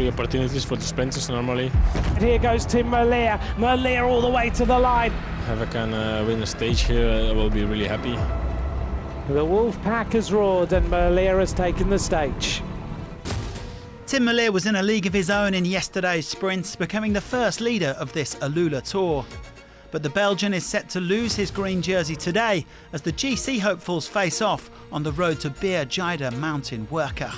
big opportunities for the sprinters normally. And here goes Tim Merlier. Merlier all the way to the line. If I can win a stage here, I will be really happy. The Wolf Pack has roared and Merlier has taken the stage. Tim Merlier was in a league of his own in yesterday's sprints, becoming the first leader of this AlUla Tour. But the Belgian is set to lose his green jersey today as the GC hopefuls face off on the road to Beer Jida Mountain Worker.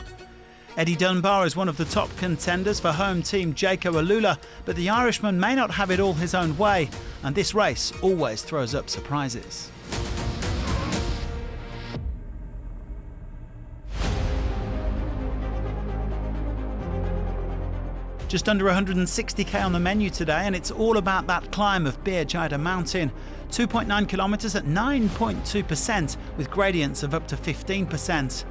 Eddie Dunbar is one of the top contenders for home team Jayco AlUla, but the Irishman may not have it all his own way, and this race always throws up surprises. Just under 160k on the menu today, and it's all about that climb of Beer Jida Mountain. 2.9 kilometres at 9.2% with gradients of up to 15%.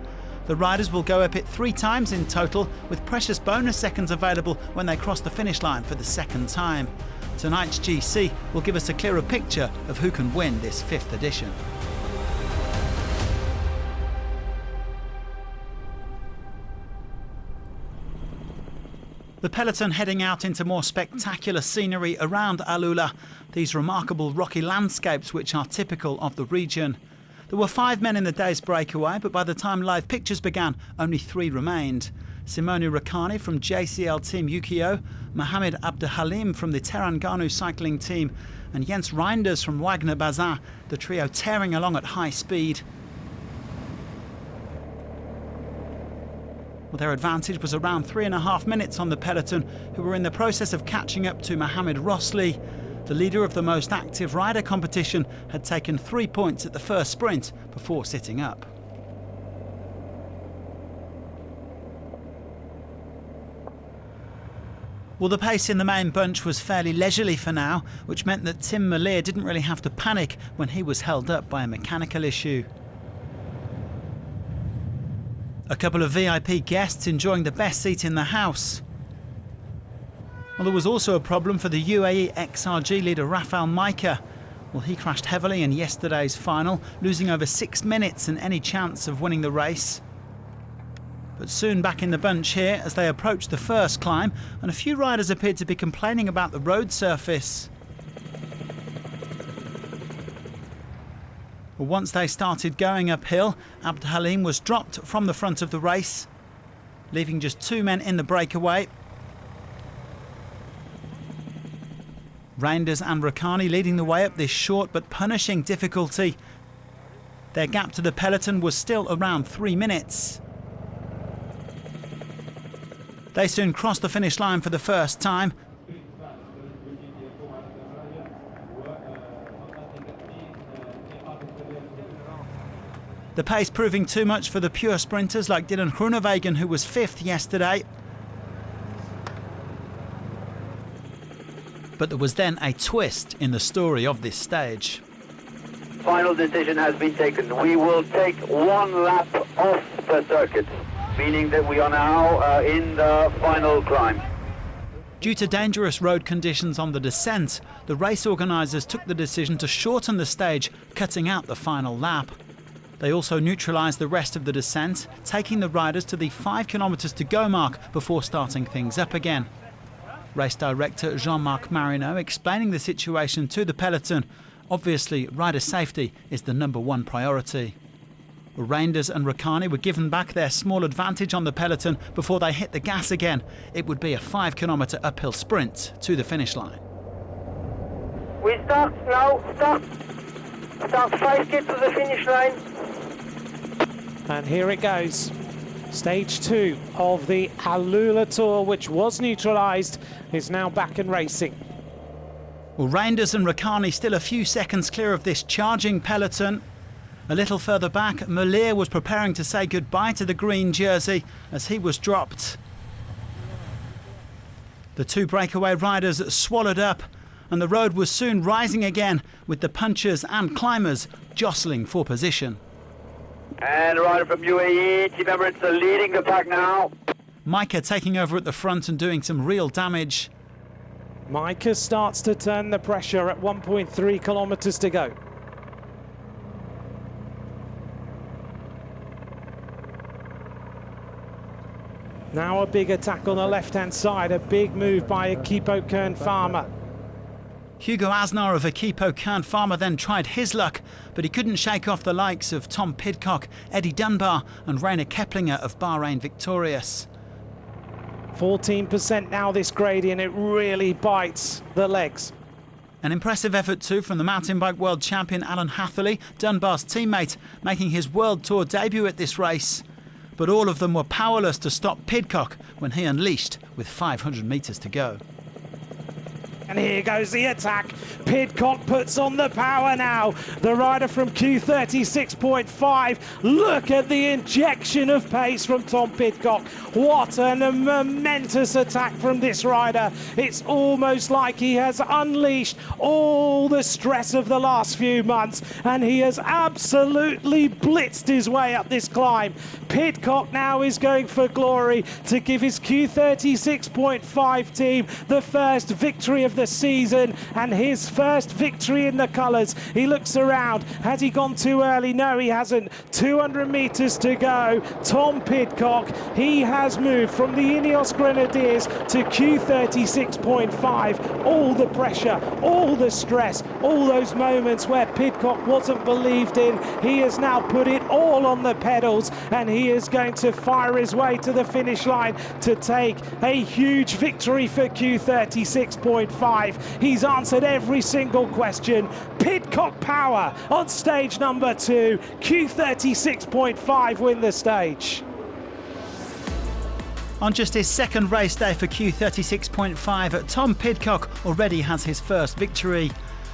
The riders will go up it 3 times in total, with precious bonus seconds available when they cross the finish line for the second time. Tonight's GC will give us a clearer picture of who can win this 5th edition. The peloton heading out into more spectacular scenery around AlUla, these remarkable rocky landscapes which are typical of the region. There were 5 men in the day's breakaway, but by the time live pictures began, only 3 remained. Simone Rakhani from JCL Team Yukio, Mohamed Abdelhalim from the Terengganu cycling team, and Jens Reinders from Wagner Bazin, the trio tearing along at high speed. Well, their advantage was around 3.5 minutes on the peloton, who were in the process of catching up to Mohamed Rosli. The leader of the most active rider competition had taken 3 points at the first sprint before sitting up. Well, the pace in the main bunch was fairly leisurely for now, which meant that Tim Merlier didn't really have to panic when he was held up by a mechanical issue. A couple of VIP guests enjoying the best seat in the house. Well, there was also a problem for the UAE XRG leader Rafael Maika. Well, he crashed heavily in yesterday's final, losing over 6 minutes and any chance of winning the race. But soon back in the bunch here as they approached the first climb, and a few riders appeared to be complaining about the road surface. Well, once they started going uphill, Abdelhalim was dropped from the front of the race, leaving just 2 men in the breakaway. Reinders and Rakhani leading the way up this short but punishing difficulty. Their gap to the peloton was still around 3 minutes. They soon crossed the finish line for the first time. The pace proving too much for the pure sprinters like Dylan Groenewegen, who was 5th yesterday. But there was then a twist in the story of this stage. Final decision has been taken. We will take 1 lap off the circuit, meaning that we are now in the final climb. Due to dangerous road conditions on the descent, the race organisers took the decision to shorten the stage, cutting out the final lap. They also neutralised the rest of the descent, taking the riders to the 5 kilometres to go mark before starting things up again. Race director Jean-Marc Marino explaining the situation to the peloton. Obviously, rider safety is the #1 priority. Reinders and Rakhani were given back their small advantage on the peloton before they hit the gas again. It would be a 5-kilometre uphill sprint to the finish line. We start now, start 5k to the finish line. And here it goes. Stage 2 of the AlUla Tour, which was neutralised, is now back and racing. Well, Reinders and Rakhani still a few seconds clear of this charging peloton. A little further back, Merlier was preparing to say goodbye to the green jersey as he was dropped. The 2 breakaway riders swallowed up, and the road was soon rising again with the punchers and climbers jostling for position. And a rider from UAE, Team Emirates are leading the pack now. Maika taking over at the front and doing some real damage. Maika starts to turn the pressure at 1.3 kilometres to go. Now a big attack on the left-hand side, a big move by Akipo Kern-Farmer. Hugo Asnar of Akipo Kern-Farmer then tried his luck, but he couldn't shake off the likes of Tom Pidcock, Eddie Dunbar and Rainer Keplinger of Bahrain Victorious. 14% now this gradient, it really bites the legs. An impressive effort too from the mountain bike world champion Alan Hatherley, Dunbar's teammate, making his World Tour debut at this race. But all of them were powerless to stop Pidcock when he unleashed with 500 metres to go. And here goes the attack. Pidcock puts on the power now. The rider from Q36.5. Look at the injection of pace from Tom Pidcock. What a momentous attack from this rider. It's almost like he has unleashed all the stress of the last few months and he has absolutely blitzed his way up this climb. Pidcock now is going for glory to give his Q36.5 team the first victory of the season and his first victory in the colours. He looks around. Has he gone too early? No, he hasn't. 200 metres to go. Tom Pidcock, he has moved from the Ineos Grenadiers to Q36.5. All the pressure, all the stress, all those moments where Pidcock wasn't believed in, he has now put it all on the pedals and he is going to fire his way to the finish line to take a huge victory for Q36.5. He's answered every single question. Pidcock power on stage number 2. Q36.5 win the stage. On just his second race day for Q36.5, Tom Pidcock already has his first victory.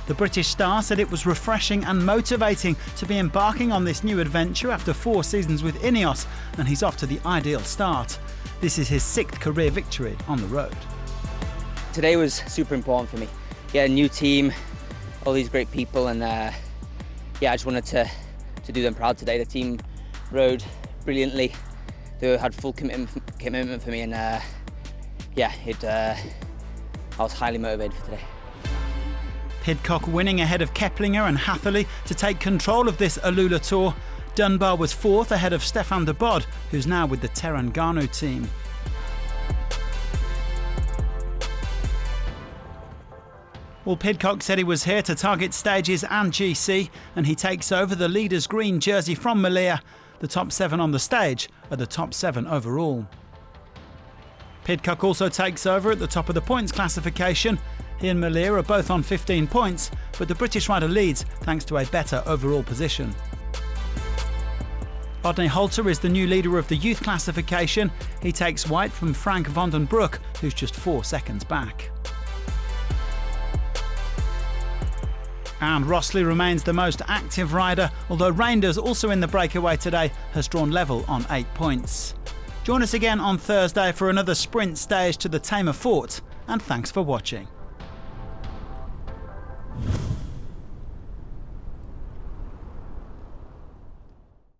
The British star said it was refreshing and motivating to be embarking on this new adventure after 4 seasons with Ineos, and he's off to the ideal start. This is his 6th career victory on the road. Today was super important for me. Yeah, a new team, all these great people, and yeah, I just wanted to do them proud today. The team rode brilliantly. They had full commitment for me, and yeah, I was highly motivated for today. Pidcock winning ahead of Keplinger and Hatherley to take control of this AlUla Tour. Dunbar was 4th ahead of Stefan de Bod, who's now with the Terengganu team. Well, Pidcock said he was here to target stages and GC, and he takes over the leader's green jersey from Malia. The top 7 on the stage are the top 7 overall. Pidcock also takes over at the top of the points classification. He and Malia are both on 15 points, but the British rider leads thanks to a better overall position. Rodney Holter is the new leader of the youth classification. He takes white from Frank van den Broek, who's just 4 seconds back. And Rossley remains the most active rider, although Reinders, also in the breakaway today, has drawn level on 8 points. Join us again on Thursday for another sprint stage to the Tamer Fort, and thanks for watching.